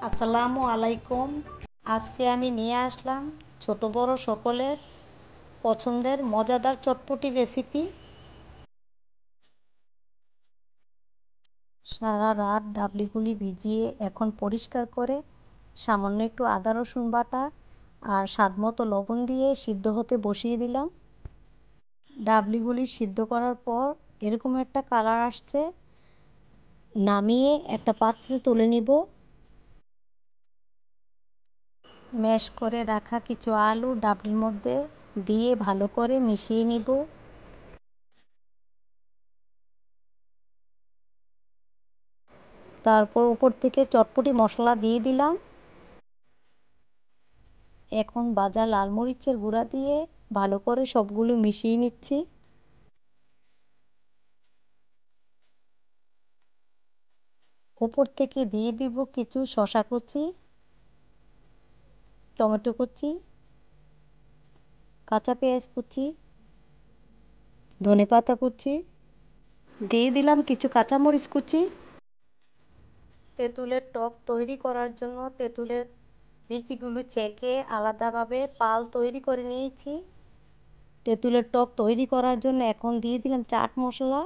আসসালামু আলাইকুম। আজকে আমি নিয়ে আসলাম ছোট বড় সকলের পছন্দের মজাদার চটপটি রেসিপি। সারা রাত ডাবলিগুলি ভিজিয়ে এখন পরিষ্কার করে সামান্য একটু আদা রসুন বাটা আর স্বাদমতো লবণ দিয়ে সিদ্ধ হতে বসিয়ে দিলাম। ডাবলিগুলি সিদ্ধ করার পর এরকম একটা কালার আসছে, নামিয়ে একটা পাত্রে তুলে নিব। ম্যাশ করে রাখা কিছু আলু ডাবলির মধ্যে দিয়ে ভালো করে মিশিয়ে নিব। তারপর উপর থেকে চটপটি মশলা দিয়ে দিলাম। এখন ভাজা লাল মরিচের গুঁড়া দিয়ে ভালো করে সবগুলো মিশিয়ে নিচ্ছি। উপর থেকে দিয়ে দিব কিছু শসা কুচি, টমেটো কুচি, কাঁচা পেঁয়াজ কুচি, ধনেপাতা কুচি, দিয়ে দিলাম কিছু কাঁচামরিচ কুচি। তেঁতুলের টক তৈরি করার জন্য তেঁতুলের বীজগুলো ছেঁকে আলাদাভাবে পাল তৈরি করে নিয়েছি। তেঁতুলের টক তৈরি করার জন্য এখন দিয়ে দিলাম চাট মশলা,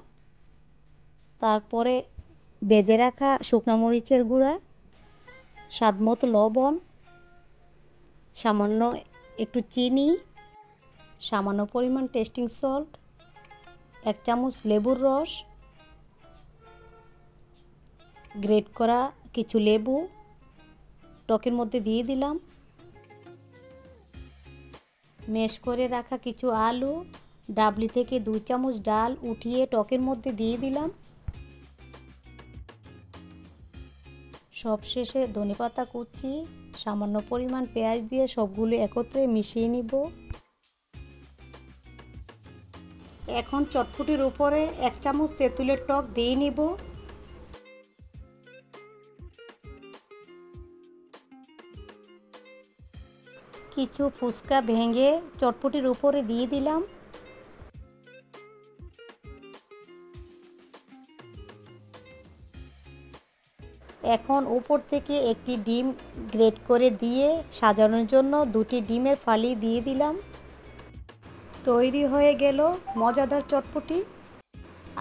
তারপরে ভেজে রাখা শুকনো মরিচের গুঁড়া, স্বাদমতো লবণ, সামান্য একটু চিনি, সামান্য পরিমাণ টেস্টিং সল্ট, 1 চামচ লেবুর রস, গ্রেট করা কিছু লেবু টকের মধ্যে দিয়ে দিলাম। ম্যাশ করে রাখা কিছু আলু, ডাবলি থেকে 2 চামচ ডাল উঠিয়ে টকের মধ্যে দিয়ে দিলাম। সবশেষে ধনেপাতা কুচি, সামান্য পরিমাণ পেঁয়াজ দিয়ে সবগুলো একত্রে মিশিয়ে নিব। এখন চটপটির উপরে 1 চামচ তেঁতুলের টক দিয়ে নিব। কিছু ফুচকা ভেঙে চটপটির উপরে দিয়ে দিলাম। এখন উপর থেকে একটি ডিম গ্রেট করে দিয়ে সাজানোর জন্য 2টি ডিমের ফালি দিয়ে দিলাম। তৈরি হয়ে গেল মজাদার চটপটি।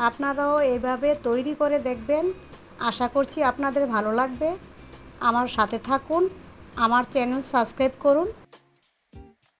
আপনারাও এভাবে তৈরি করে দেখবেন, আশা করছি আপনাদের ভালো লাগবে। আমার সাথে থাকুন, আমার চ্যানেল সাবস্ক্রাইব করুন।